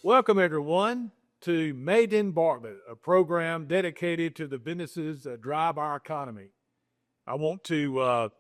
Welcome, everyone, to Made in Bartlett, a program dedicated to the businesses that drive our economy. I want to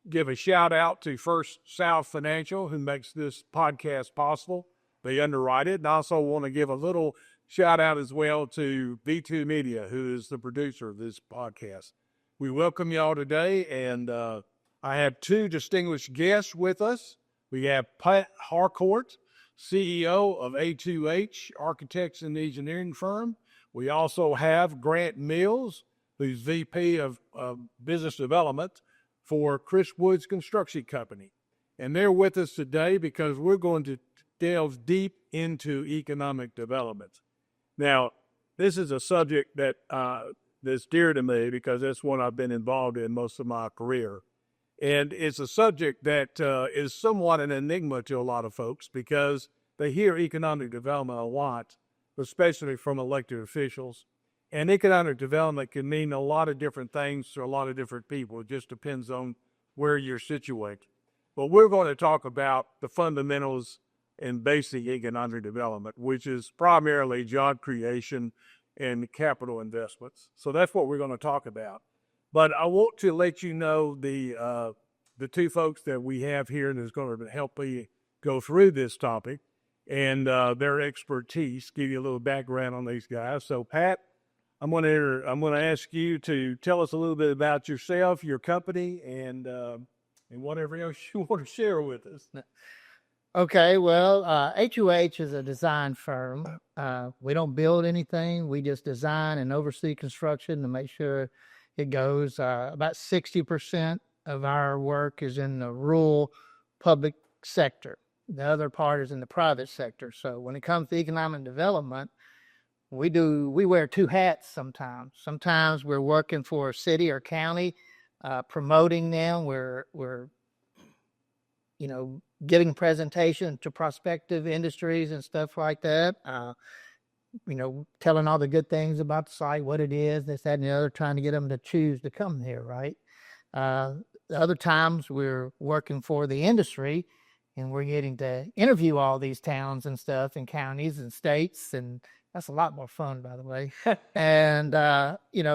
give a shout out to First South Financial, who makes this podcast possible. They underwrite it. And I also want to give a little shout out as well to B2 Media, who is the producer of this podcast. We welcome y'all today, and I have two distinguished guests with us. We have Pat Harcourt, CEO of A2H Architects and Engineering Firm. We also have Grant Mills, who's VP of Business Development for Chris Woods Construction Company. And they're with us today because we're going to delve deep into economic development. Now, this is a subject that's dear to me because that's one I've been involved in most of my career. And it's a subject that is somewhat an enigma to a lot of folks because they hear economic development a lot, especially from elected officials. And economic development can mean a lot of different things to a lot of different people. It just depends on where you're situated. But we're going to talk about the fundamentals and basic economic development, which is primarily job creation and capital investments. So that's what we're going to talk about. But I want to let you know the two folks that we have here that's going to help me go through this topic and their expertise, give you a little background on these guys. So, Pat, I'm going to ask you to tell us a little bit about yourself, your company, and whatever else you want to share with us. Okay, well, A2H is a design firm. We don't build anything. We just design and oversee construction to make sure it goes. About 60% of our work is in the rural public sector. The other part is in the private sector. So when it comes to economic development, we wear two hats sometimes. Sometimes we're working for a city or county, promoting them. We're giving presentation to prospective industries and stuff like that. Telling all the good things about the site, what it is, this, that, and the other, trying to get them to choose to come here, right? The other times we're working for the industry and we're getting to interview all these towns and stuff and counties and states, and that's a lot more fun, by the way. And,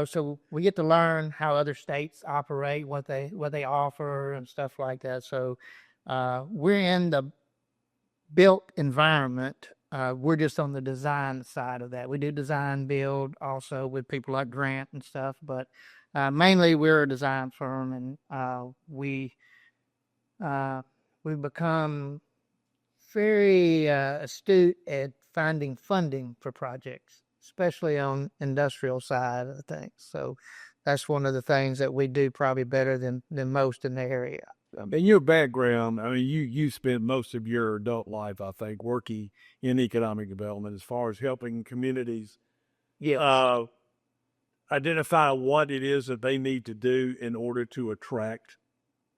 so we get to learn how other states operate, what they offer and stuff like that. So we're in the built environment. We're just on the design side of that. We do design build also with people like Grant and stuff, but mainly we're a design firm, and we've become very astute at finding funding for projects, especially on industrial side of things. So that's one of the things that we do probably better than most in the area. In your background, I mean, you spent most of your adult life, I think, working in economic development as far as helping communities identify what it is that they need to do in order to attract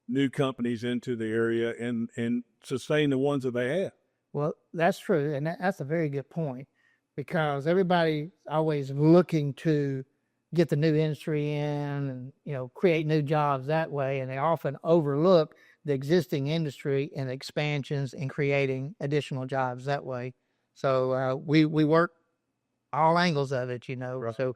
new companies into the area and sustain the ones that they have. Well, that's true, and that's a very good point, because everybody's always looking to get the new industry in and, create new jobs that way. And they often overlook the existing industry and expansions and creating additional jobs that way. So we work all angles of it, Right. So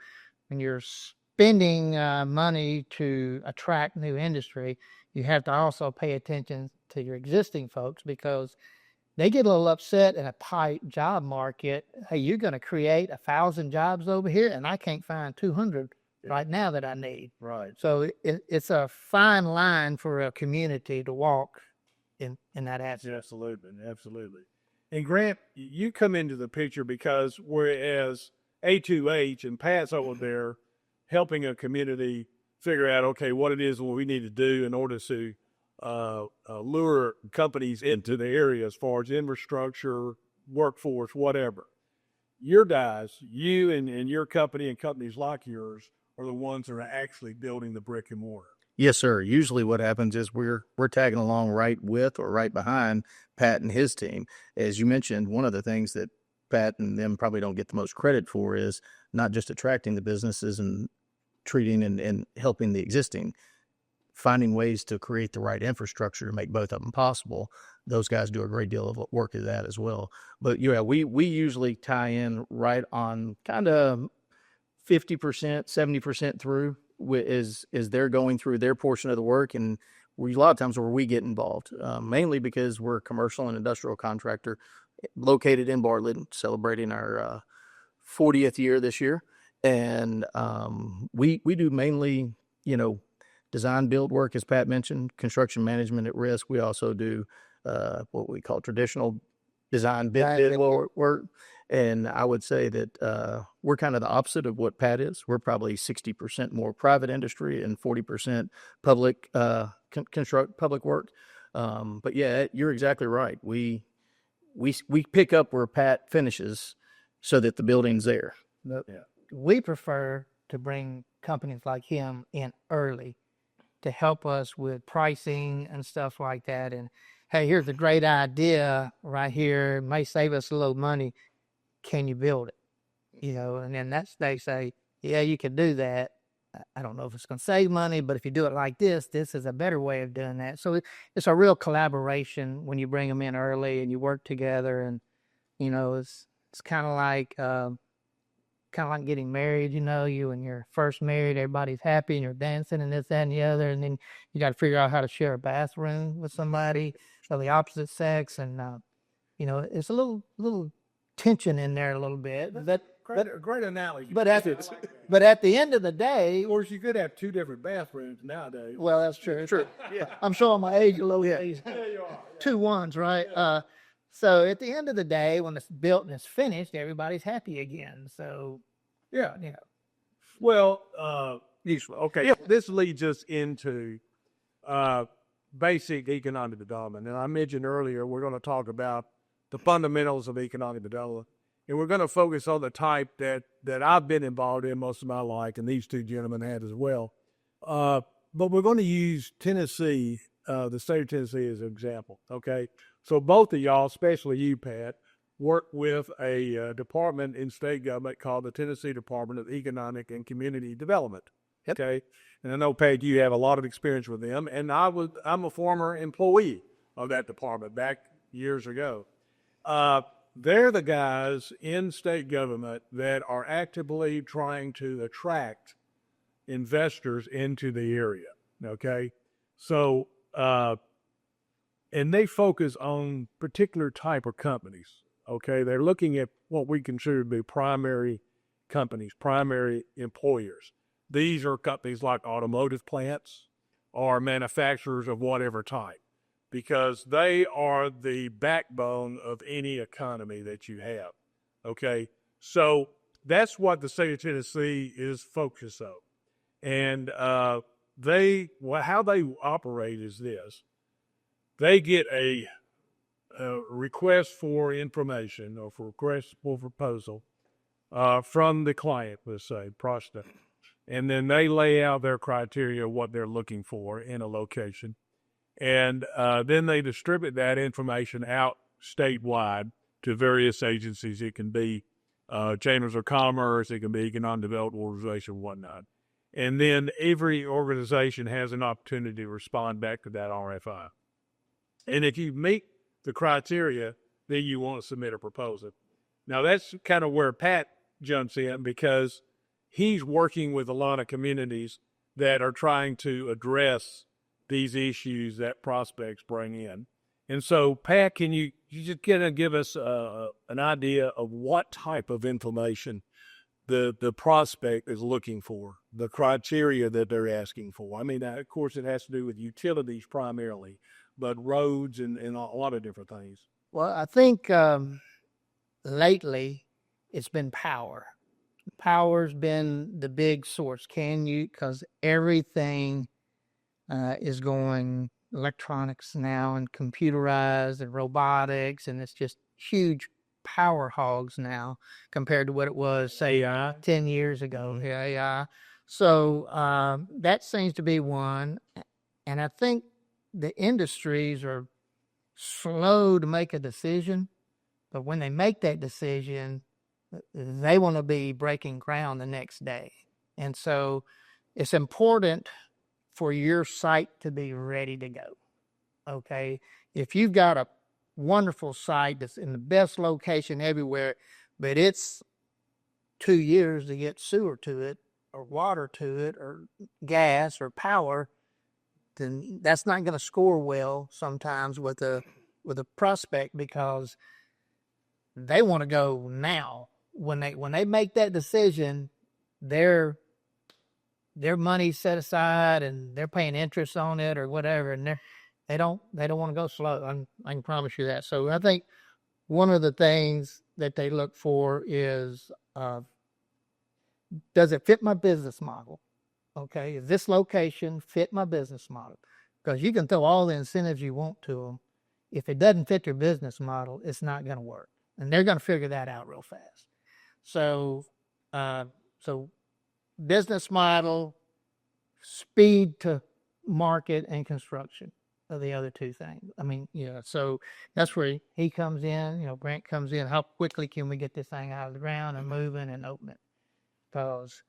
when you're spending money to attract new industry, you have to also pay attention to your existing folks, because they get a little upset in a tight job market. Hey, you're going to create 1,000 jobs over here, and I can't find 200 right now that I need. Right. So it's a fine line for a community to walk in that aspect. Absolutely. And Grant, you come into the picture because whereas A2H and Pat's over there helping a community figure out, okay, what it is what we need to do in order to lure companies into the area as far as infrastructure, workforce, whatever. Your guys, you and your company and companies like yours are the ones that are actually building the brick and mortar. Yes, sir. Usually what happens is we're tagging along right with or right behind Pat and his team. As you mentioned, one of the things that Pat and them probably don't get the most credit for is not just attracting the businesses and treating and helping the existing finding ways to create the right infrastructure to make both of them possible. Those guys do a great deal of work at that as well. But yeah, we usually tie in right on kind of 50%, 70% through is they're going through their portion of the work, and a lot of times where we get involved, mainly because we're a commercial and industrial contractor located in Bartlett, celebrating our 40th year this year. And we do mainly, design build work, as Pat mentioned, construction management at risk. We also do what we call traditional design bid work. And I would say that we're kind of the opposite of what Pat is. We're probably 60% more private industry and 40% public public work. But yeah, you're exactly right. We pick up where Pat finishes so that the building's there. But we prefer to bring companies like him in early to help us with pricing and stuff like that. And hey, here's a great idea right here. It may save us a little money. Can you build it? And then they say, yeah, you can do that. I don't know if it's going to save money, but if you do it like this is a better way of doing that. So it's a real collaboration when you bring them in early and you work together. And, it's kind of like getting married. You and you're first married, everybody's happy and you're dancing and this, that, and the other. And then you got to figure out how to share a bathroom with somebody of the opposite sex. And, it's a little tension in there a little bit. Great analogy. But at the end of the day, of course, you could have two different bathrooms nowadays. Well, that's true. True. Yeah. I'm showing my age a little bit. Yeah, you are. 2 1s, right? Yeah. So at the end of the day, when it's built and it's finished, everybody's happy again. So yeah. Well, okay. Yeah. This leads us into basic economic development, and I mentioned earlier we're going to talk about the fundamentals of economic development. And we're going to focus on the type that I've been involved in most of my life, and these two gentlemen had as well. But we're going to use Tennessee, the state of Tennessee, as an example, okay? So both of y'all, especially you, Pat, work with a department in state government called the Tennessee Department of Economic and Community Development, okay? And I know, Pat, you have a lot of experience with them, and I'm a former employee of that department back years ago. They're the guys in state government that are actively trying to attract investors into the area, okay? So, and they focus on particular type of companies, okay? They're looking at what we consider to be primary companies, primary employers. These are companies like automotive plants or manufacturers of whatever type, because they are the backbone of any economy that you have, okay? So that's what the state of Tennessee is focused on. And how they operate is this. They get a request for information or for request for proposal from the client, let's say, prospect. And then they lay out their criteria, what they're looking for in a location. And then they distribute that information out statewide to various agencies. It can be chambers of commerce, it can be economic development organization, whatnot. And then every organization has an opportunity to respond back to that RFI. And if you meet the criteria, then you want to submit a proposal. Now that's kind of where Pat jumps in, because he's working with a lot of communities that are trying to address these issues that prospects bring in. And so, Pat, can you just kind of give us an idea of what type of information the prospect is looking for, the criteria that they're asking for? I mean, of course, it has to do with utilities primarily, but roads and a lot of different things. Well, I think lately it's been power. Power's been the big source. Because everything is going electronics now and computerized and robotics, and it's just huge power hogs now compared to what it was, say, 10 years ago. Mm-hmm. Yeah. So that seems to be one. And I think the industries are slow to make a decision, but when they make that decision, they want to be breaking ground the next day. And so it's important for your site to be ready to go. Okay. If you've got a wonderful site that's in the best location everywhere, but it's 2 years to get sewer to it or water to it or gas or power, then that's not going to score well sometimes with a prospect, because they want to go now. When they make that decision, their money's set aside and they're paying interest on it or whatever, and they don't want to go slow. I can promise you that. So I think one of the things that they look for is, does it fit my business model? Okay, is this location fit my business model? Because you can throw all the incentives you want to them. If it doesn't fit their business model, it's not going to work. And they're going to figure that out real fast. So, business model, speed to market, and construction are the other two things. I mean, so that's where he comes in, Brent comes in. How quickly can we get this thing out of the ground and moving and open it? Because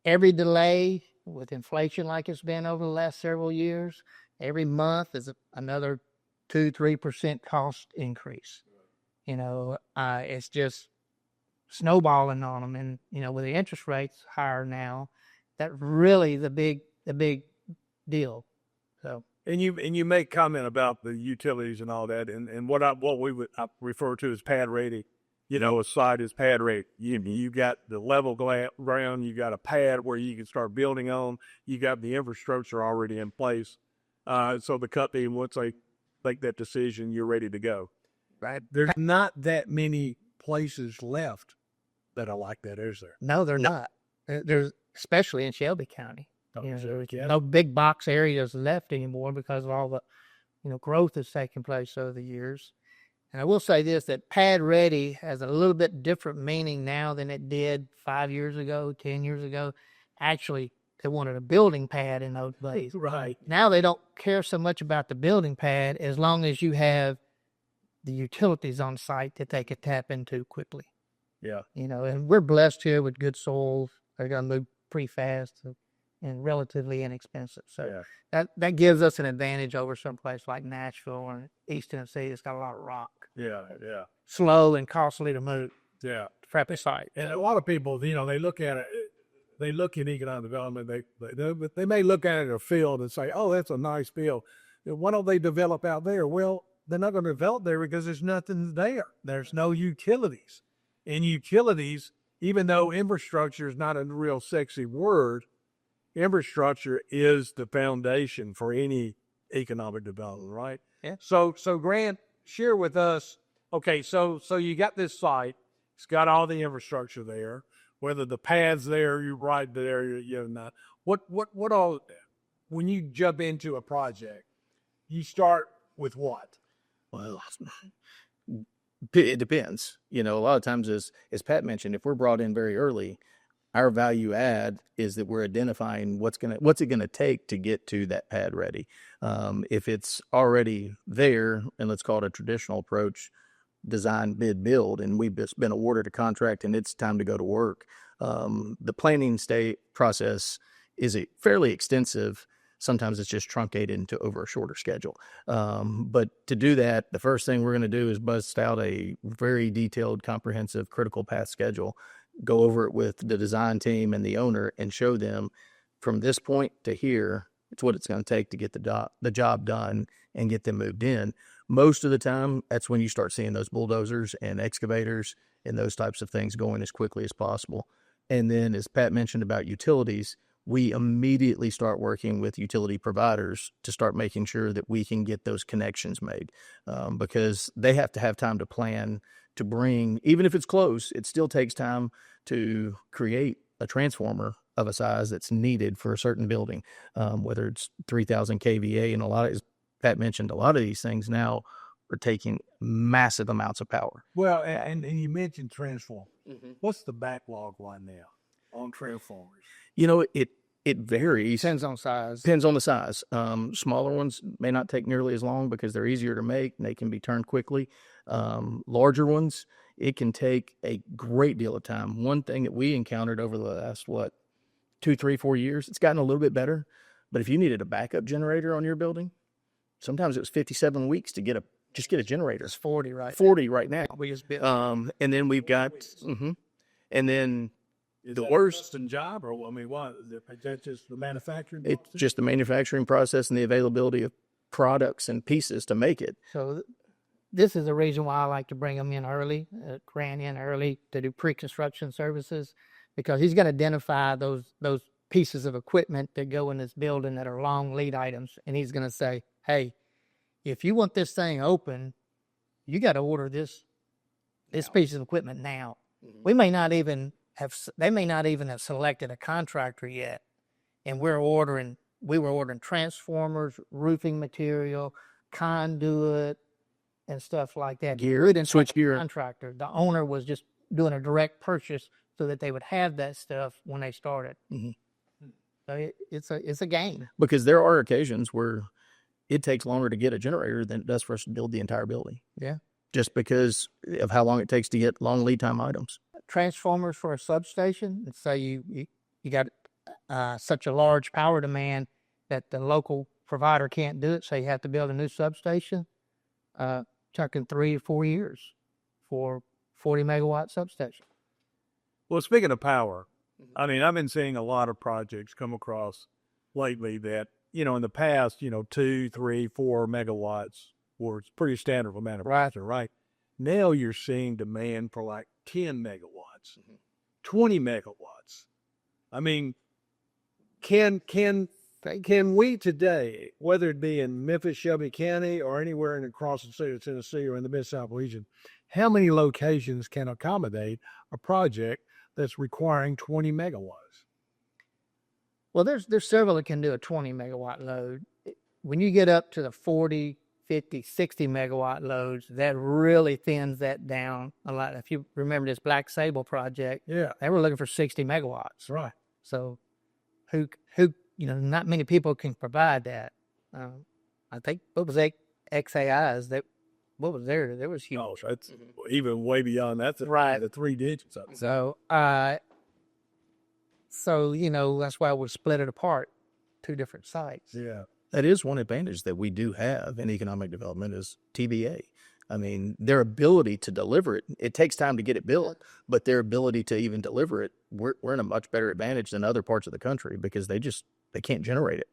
every delay with inflation like it's been over the last several years, every month is another 2-3% cost increase. It's just snowballing on them. And, with the interest rates higher now, that really the big deal. So. And you make comment about the utilities and all that, and what we would refer to as pad ready. A site is pad ready. You got the level ground, you got a pad where you can start building on. You got the infrastructure already in place. So the company, once they make that decision, you're ready to go. Right. There's not that many places left that are like that, is there? No, they're not. There's, especially in Shelby County. There's Yeah. no big box areas left anymore because of all the, growth that's taken place over the years. And I will say this, that pad ready has a little bit different meaning now than it did 5 years ago, 10 years ago. Actually, they wanted a building pad in those days. Right. Now they don't care so much about the building pad as long as you have the utilities on site that they could tap into quickly. Yeah. And we're blessed here with good soils. They're going to move pretty fast and relatively inexpensive. So that gives us an advantage over some place like Nashville or East Tennessee that's got a lot of rock. Yeah. Slow and costly to move. Yeah. Preppy site. And a lot of people, they look at it. They look at economic development. They may look at it in a field and say, "Oh, that's a nice field. Why don't they develop out there?" Well, they're not going to develop there because there's nothing there. There's no utilities. And utilities, even though infrastructure is not a real sexy word, infrastructure is the foundation for any economic development, right? Yeah. So Grant, share with us. Okay, so you got this site. It's got all the infrastructure there. Whether the pad's there, you're right there, you're not. What all? When you jump into a project, you start with what? Well, it depends. A lot of times, as Pat mentioned, if we're brought in very early, our value add is that we're identifying what's it gonna take to get to that pad ready. If it's already there, and let's call it a traditional approach, design, bid, build, and we've just been awarded a contract and it's time to go to work. The planning process is fairly extensive. Sometimes it's just truncated into over a shorter schedule. But to do that, the first thing we're going to do is bust out a very detailed, comprehensive critical path schedule, go over it with the design team and the owner and show them from this point to here, it's what it's going to take to get the job done and get them moved in. Most of the time, that's when you start seeing those bulldozers and excavators and those types of things going as quickly as possible. And then, as Pat mentioned about utilities, we immediately start working with utility providers to start making sure that we can get those connections made, because they have to have time to plan to bring, even if it's close, it still takes time to create a transformer of a size that's needed for a certain building, whether it's 3,000 kVA. And as Pat mentioned, a lot of these things now are taking massive amounts of power. Well, and you mentioned transformers. Mm-hmm. What's the backlog right now on transformers? It varies. Depends on size. Depends on the size. Smaller ones may not take nearly as long because they're easier to make and they can be turned quickly. Larger ones, it can take a great deal of time. One thing that we encountered over the last, 2, 3, 4 years, it's gotten a little bit better, But if you needed a backup generator on your building, sometimes it was 57 weeks to get a generator. It's 40, right? 40 right now. We just built. And then we've got, and then Is the that worst, a custom job, or I mean, what? Is that just the manufacturing? it's process? just the manufacturing process and the availability of products and pieces to make it. So this is the reason why I like to bring him in early, Grant in early to do pre-construction services, because he's going to identify those pieces of equipment that go in this building that are long lead items, and he's going to say, "Hey, if you want this thing open, you got to order this piece of equipment now." We may not even they may not even have selected a contractor yet, and we were ordering transformers, roofing material, conduit, and stuff like that. Gear, We didn't switch have a gear. contractor. The owner was just doing a direct purchase so that they would have that stuff when they started. So it's a game. Because there are occasions where it takes longer to get a generator than it does for us to build the entire building. Yeah. Just because of how long it takes to get long lead time items. Transformers for a substation. Let's say you got such a large power demand that the local provider can't do it, so you have to build a new substation. Talking 3 or 4 years for 40 megawatt substation. Well, speaking of power, I mean, I've been seeing a lot of projects come across lately that, in the past, 2, 3, 4 megawatts were pretty standard for manufacturing, right? Now you're seeing demand for like 10 megawatts, 20 megawatts. I mean, can we today, whether it be in Memphis, Shelby County, or anywhere across the state of Tennessee or in the Mid-South region, how many locations can accommodate a project that's requiring 20 megawatts? Well, there's several that can do a 20 megawatt load. When you get up to the 40, 50, 60 megawatt loads, that really thins that down a lot. If you remember this Black Sable project, they were looking for 60 megawatts. Right. So who not many people can provide that. I think what was XAI's that what was there? There was huge. Oh, so it's even way beyond that. Right. The 3 digits. So that's why we split it apart, 2 different sites. Yeah. That is one advantage that we do have in economic development is TVA. I mean, their ability to deliver it, it takes time to get it built, but their ability to even deliver it, we're in a much better advantage than other parts of the country because they can't generate it.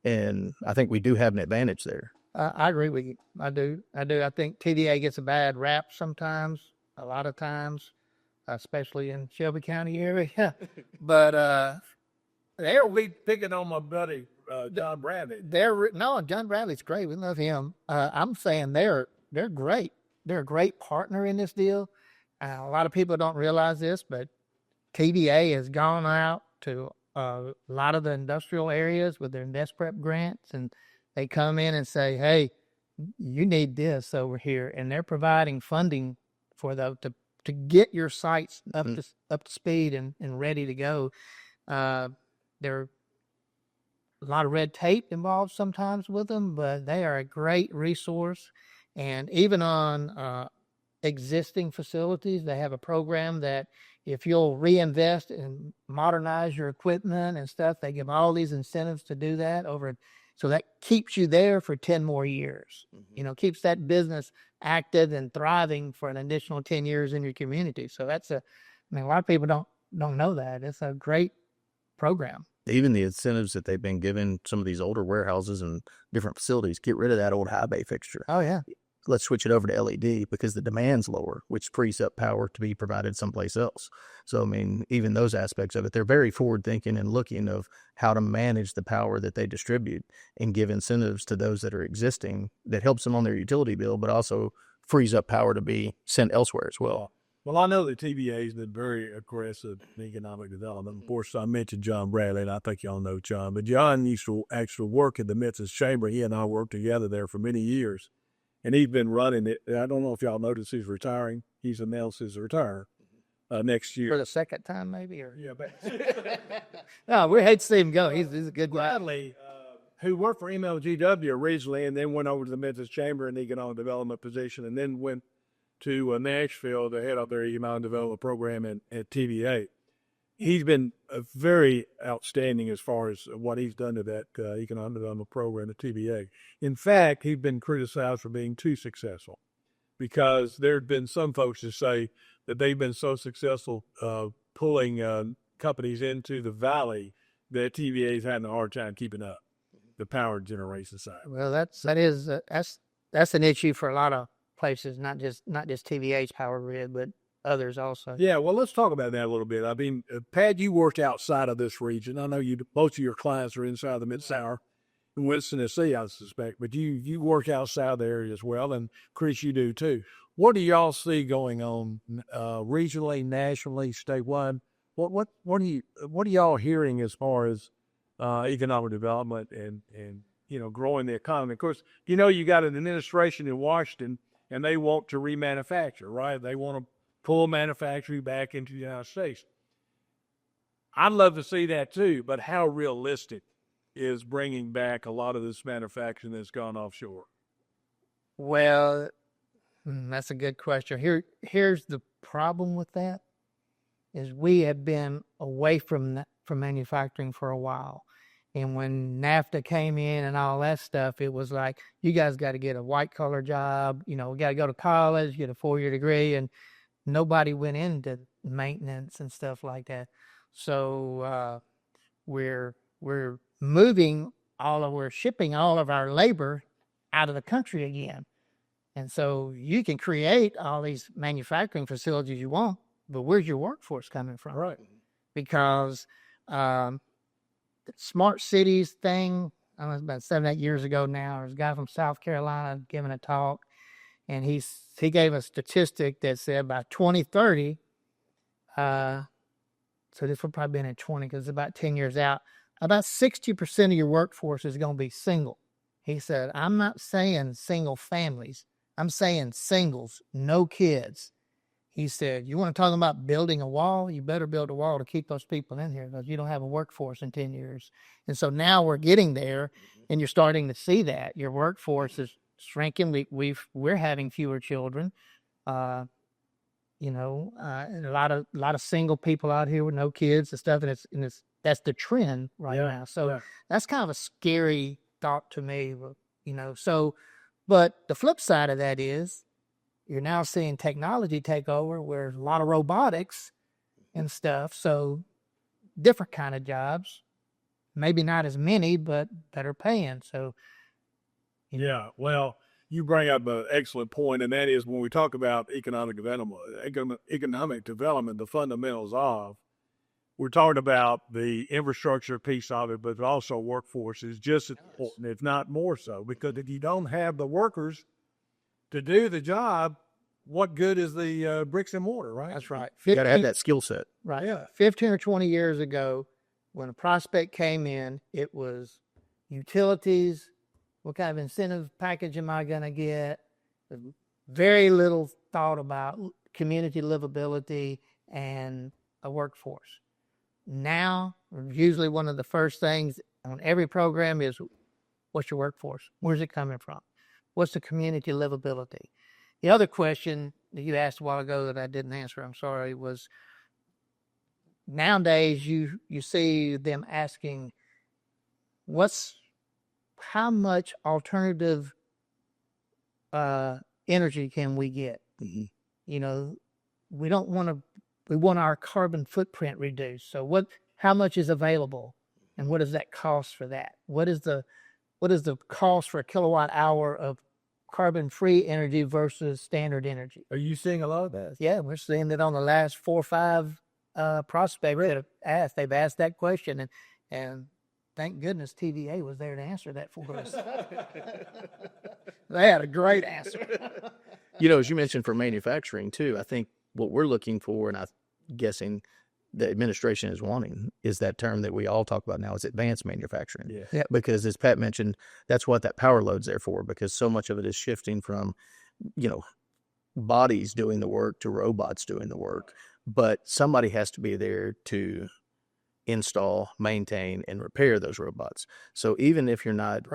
And I think we do have an advantage there. I agree with you. I do. I think TVA gets a bad rap sometimes, a lot of times, especially in Shelby County area. But They'll be picking on my buddy, John Bradley. John Bradley's great. We love him. I'm saying they're great. They're a great partner in this deal. A lot of people don't realize this, but TVA has gone out to a lot of the industrial areas with their Invest Prep grants, and they come in and say, "Hey, you need this over here," and they're providing funding for to get your sites up to speed and ready to go. There are a lot of red tape involved sometimes with them, but they are a great resource. And even on existing facilities, they have a program that if you'll reinvest and modernize your equipment and stuff, they give all these incentives to do that so that keeps you there for 10 more years. Keeps that business active and thriving for an additional 10 years in your community. So a lot of people don't know that. It's a great program. Even the incentives that they've been given some of these older warehouses and different facilities, get rid of that old high bay fixture. Oh, yeah. Let's switch it over to LED because the demand's lower, which frees up power to be provided someplace else. So, I mean, even those aspects of it, they're very forward thinking and looking of how to manage the power that they distribute and give incentives to those that are existing that helps them on their utility bill, but also frees up power to be sent elsewhere as well. Well, I know the TVA has been very aggressive in economic development. Of course, I mentioned John Bradley, and I think y'all know John. But John used to actually work at the Memphis Chamber. He and I worked together there for many years. And he's been running it. I don't know if y'all noticed he's retiring. He's announced his retire next year. For the second time, maybe? Or Yeah, but no, we hate to see him go. He's a good guy. Bradley, who worked for MLGW originally and then went over to the Memphis Chamber in economic development position and then went to Nashville to head up their economic development program at TVA. he's been very outstanding as far as what he's done to that economic development program, the TBA. In fact, he's been criticized for being too successful because there have been some folks that say that they've been so successful pulling companies into the valley that TBA's having a hard time keeping up the power generation side. Well, that's an issue for a lot of places, not just TVA's power grid, but others also. Yeah, well, let's talk about that a little bit. I mean, Pat, you work outside of this region. I know most of your clients are inside the Mid-South and West Tennessee, I suspect, but you work outside the area as well, and Chris, you do too. What do y'all see going on regionally, nationally, statewide? What are y'all hearing as far as economic development and growing the economy? Of course, you got an administration in Washington, and they want to remanufacture, right? They want to pull manufacturing back into the United States. I'd love to see that too, but how realistic is bringing back a lot of this manufacturing that's gone offshore? Well, that's a good question. Here's the problem with that, is we have been away from manufacturing for a while. And when NAFTA came in and all that stuff, it was like, you guys got to get a white-collar job. We got to go to college, get a 4-year degree, and nobody went into maintenance and stuff like that. So we're shipping all of our labor out of the country again. And so you can create all these manufacturing facilities you want, but where's your workforce coming from? Right. Because the smart cities thing, I don't know, about 7-8 years ago now, there's a guy from South Carolina giving a talk, and he gave a statistic that said by 2030, so this will probably be in 20 because it's about 10 years out, about 60% of your workforce is going to be single. He said, I'm not saying single families. I'm saying singles, no kids. He said, you want to talk about building a wall? You better build a wall to keep those people in here because you don't have a workforce in 10 years. And so now we're getting there, and you're starting to see that. Your workforce is shrinking. We're having fewer children. And a lot of single people out here with no kids and stuff, and that's the trend right now. So that's kind of a scary thought to me, So, but the flip side of that is you're now seeing technology take over, where there's a lot of robotics and stuff. So different kind of jobs, maybe not as many, but better paying. So, Yeah, well, you bring up an excellent point, and that is when we talk about economic development, the fundamentals of, we're talking about the infrastructure piece of it, but also workforce is just as important, if not more so, because if you don't have the workers to do the job, what good is the bricks and mortar, right? That's right. You got to have that skill set. Right. Yeah. 15 or 20 years ago, when a prospect came in, it was utilities. What kind of incentive package am I going to get? Very little thought about community livability and a workforce. Now, usually one of the first things on every program is, what's your workforce? Where's it coming from? What's the community livability? The other question that you asked a while ago that I didn't answer, I'm sorry, was nowadays you see them asking, how much alternative energy can we get? Mm-hmm. We want our carbon footprint reduced. So how much is available, and what does that cost for that? What is the cost for a kilowatt hour of carbon-free energy versus standard energy? Are you seeing a lot of that? Yeah, we're seeing it on the last 4 or 5 prospects that have asked. They've asked that question, and thank goodness TVA was there to answer that for us. They had a great answer. As you mentioned for manufacturing too, I think what we're looking for, and I'm guessing the administration is wanting, is that term that we all talk about now, is advanced manufacturing. Yeah. Yep. Because as Pat mentioned, that's what that power load's there for, because so much of it is shifting from, bodies doing the work to robots doing the work. But somebody has to be there to install, maintain, and repair those robots. So even if you're not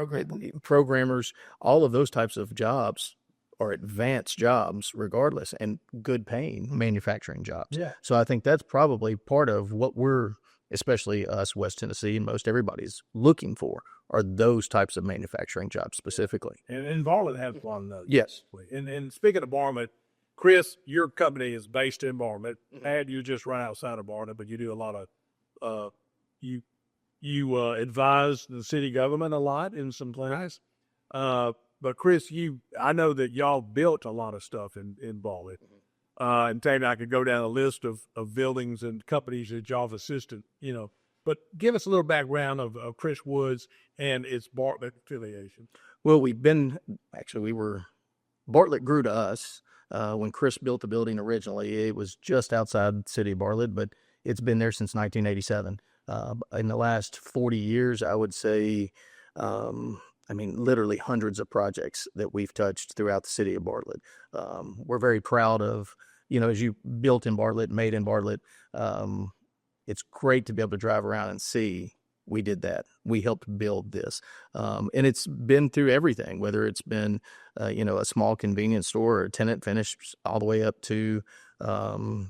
programmers, all of those types of jobs are advanced jobs regardless, and good paying manufacturing jobs. Yeah. So I think that's probably part of what we're, especially us, West Tennessee, and most everybody's looking for, are those types of manufacturing jobs specifically. And Bartlett has one of those. Yes. And speaking of Bartlett, Chris, your company is based in Bartlett. And you just run outside of Bartlett, but you do a lot of you advise the city government a lot in some places. But Chris, I know that y'all built a lot of stuff in Bartlett. And Tammy, I could go down a list of buildings and companies that y'all have assisted, But give us a little background of Chris Woods and its Bartlett affiliation. Well, Bartlett grew to us. When Chris built the building originally, it was just outside the city of Bartlett, but it's been there since 1987. In the last 40 years, I would say, literally hundreds of projects that we've touched throughout the city of Bartlett. We're very proud of, as you built in Bartlett, made in Bartlett, it's great to be able to drive around and see we did that. We helped build this. And it's been through everything, whether it's been, a small convenience store or tenant finish, all the way up to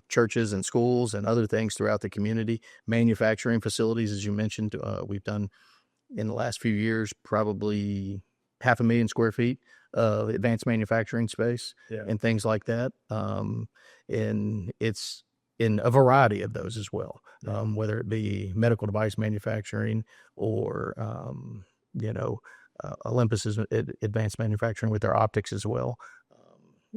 churches and schools and other things throughout the community. Manufacturing facilities, as you mentioned, we've done in the last few years probably 500,000 square feet of advanced manufacturing space and things like that. And it's in a variety of those as well, whether it be medical device manufacturing or, Olympus is advanced manufacturing with their optics as well.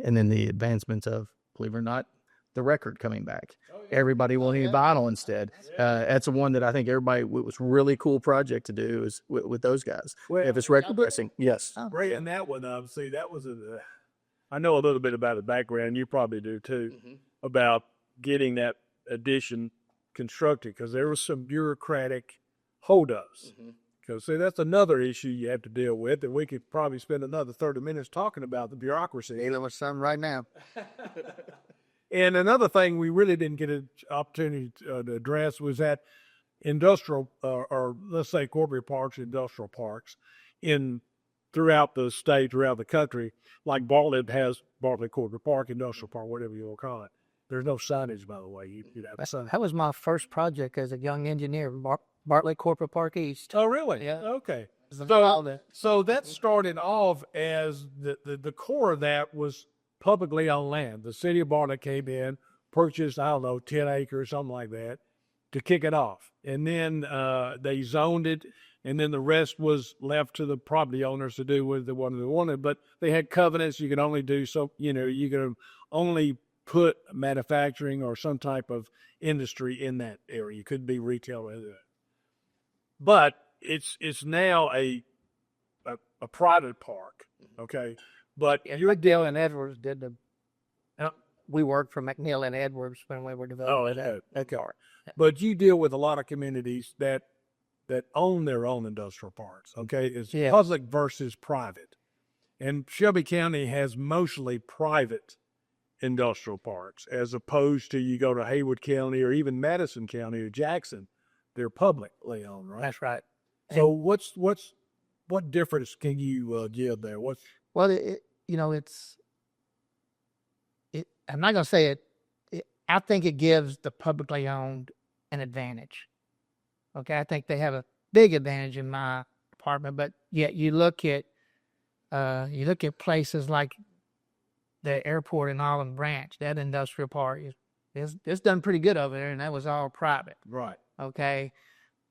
And then the advancements of, believe it or not, the record coming back. Everybody wanting vinyl instead. That's the one that I think it was really cool project to do is with those guys. Well, if it's record pressing, yes. Great. And that one, see, that was I know a little bit about the background. You probably do too, about getting that addition constructed, because there was some bureaucratic holdups. Because see, that's another issue you have to deal with, and we could probably spend another 30 minutes talking about the bureaucracy. Dealing with some right now. And another thing we really didn't get an opportunity to address was that industrial, or let's say corporate parks, industrial parks, throughout the state, throughout the country, like Bartlett has Bartlett Corporate Park, Industrial Park, whatever you want to call it. There's no signage, by the way. You'd have signage. That was my first project as a young engineer, Bartlett Corporate Park East. Oh, really? Yeah. Okay. So that started off as the core of that was publicly owned land. The city of Bartlett came in, purchased, 10 acres, something like that, to kick it off. And then they zoned it, and then the rest was left to the property owners to do what they wanted. But they had covenants. You could only do so, you could only put manufacturing or some type of industry in that area. You couldn't be retail or anything. But it's now a private park, okay? But McNeil and Edwards did we worked for McNeil and Edwards when we were developing. Okay. But you deal with a lot of communities that own their own industrial parks, okay? It's public versus private. And Shelby County has mostly private industrial parks, as opposed to you go to Haywood County or even Madison County or Jackson, they're publicly owned, right? That's right. So what difference can you give there? Well, I'm not going to say it. I think it gives the publicly owned an advantage. Okay, I think they have a big advantage in my department, but yet you look at places like the airport in Olive Branch, that industrial park it's done pretty good over there, and that was all private. Right. Okay,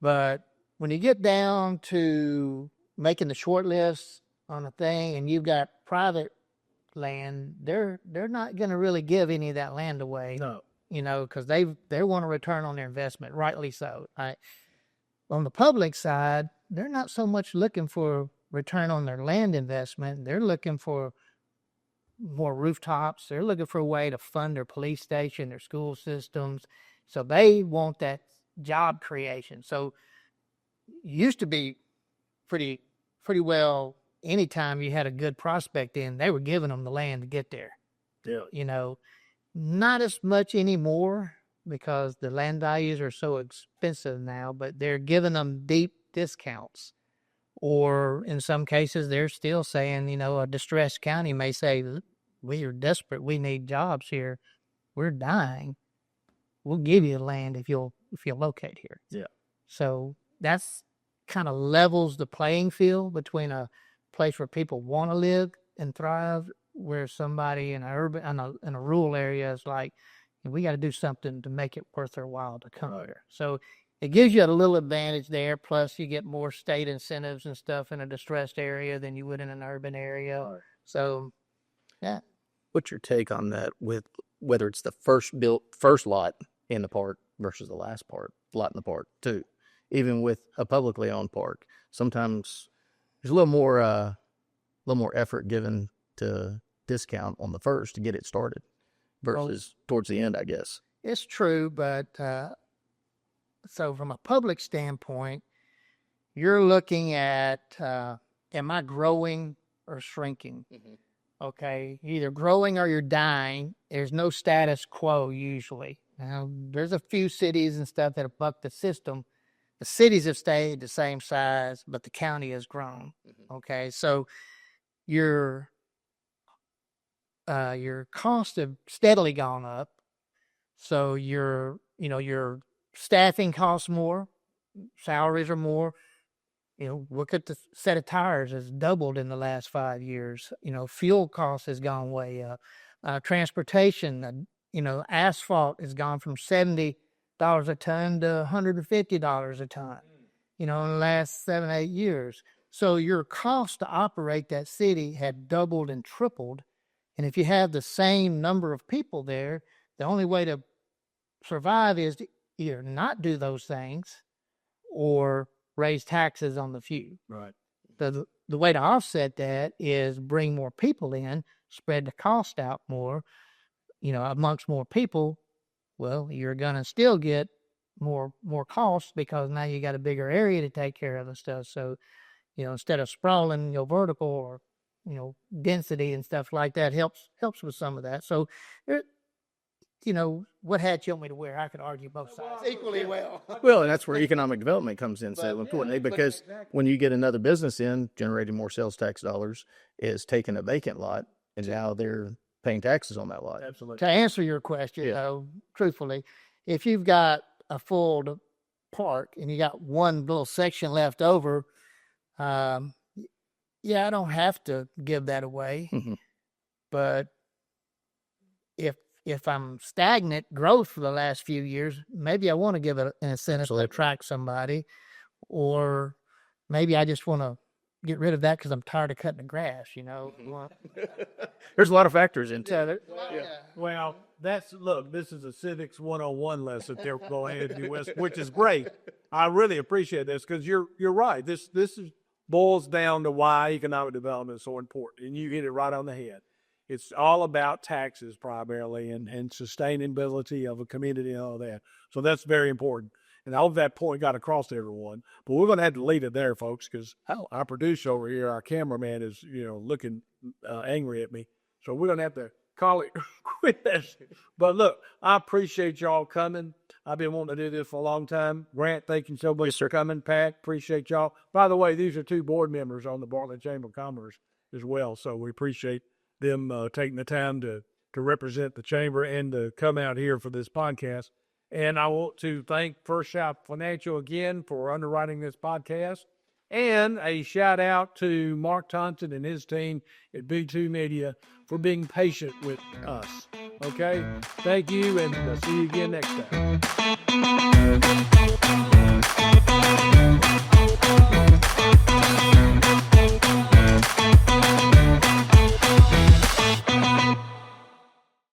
but when you get down to making the short list on a thing, and you've got private land, they're not going to really give any of that land away. No. Because they want a return on their investment, rightly so. Right? On the public side, they're not so much looking for return on their land investment. They're looking for more rooftops. They're looking for a way to fund their police station, their school systems. So they want that job creation. So it used to be pretty well, anytime you had a good prospect in, they were giving them the land to get there. Yeah. Not as much anymore because the land values are so expensive now, but they're giving them deep discounts Or in some cases, they're still saying, a distressed county may say, we are desperate. We need jobs here. We're dying. We'll give you the land if you'll locate here. Yeah. So that's kind of levels the playing field between a place where people want to live and thrive, where somebody in a rural area is like, we got to do something to make it worth their while to come here. So it gives you a little advantage there. Plus, you get more state incentives and stuff in a distressed area than you would in an urban area. Right. So, yeah. What's your take on that with whether it's the first lot in the park versus the last lot in the park too? Even with a publicly owned park, sometimes there's a little more effort given to discount on the first to get it started versus towards the end, I guess. It's true, but so from a public standpoint, you're looking at, am I growing or shrinking? Mm-hmm. Okay, you're either growing or you're dying. There's no status quo usually. Now, there's a few cities and stuff that have bucked the system. The cities have stayed the same size, but the county has grown. Mm-hmm. Okay, so your costs have steadily gone up. So your staffing costs more, salaries are more. Look at the set of tires has doubled in the last 5 years. Fuel costs has gone way up. Transportation, asphalt has gone from $70 a ton to $150 a ton, in the last 7-8 years. So your cost to operate that city had doubled and tripled. And if you have the same number of people there, the only way to survive is to either not do those things or raise taxes on the few. Right. The way to offset that is bring more people in, spread the cost out more, amongst more people. Well, you're going to still get more costs because now you got a bigger area to take care of the stuff. So, instead of sprawling, vertical or, density and stuff like that helps with some of that. So, what hat you want me to wear? I could argue both sides equally well. Well, and that's where economic development comes in so importantly, because when you get another business in, generating more sales tax dollars is taking a vacant lot, and now they're paying taxes on that lot. Absolutely. To answer your question, though, truthfully, if you've got a full park and you got one little section left over, I don't have to give that away. Mm-hmm. But if I'm stagnant growth for the last few years, maybe I want to give it an incentive to attract somebody, or maybe I just want to get rid of that because I'm tired of cutting the grass, Mm-hmm. There's a lot of factors into it. Well, this is a Civics 101 lesson there for Anthony West, which is great. I really appreciate this because you're right. This boils down to why economic development is so important, and you hit it right on the head. It's all about taxes primarily and sustainability of a community and all that. So that's very important. And I hope that point got across to everyone. But we're going to have to leave it there, folks, because our producer over here, our cameraman, is looking angry at me. So we're going to have to call it quit this. But look, I appreciate y'all coming. I've been wanting to do this for a long time. Grant, thank you so much for coming. Pat, appreciate y'all. By the way, these are 2 board members on the Bartlett Chamber of Commerce as well. So we appreciate them taking the time to represent the chamber and to come out here for this podcast. And I want to thank First South Financial again for underwriting this podcast. And a shout out to Mark Thompson and his team at B2 Media for being patient with us. Okay? Thank you, and see you again next time.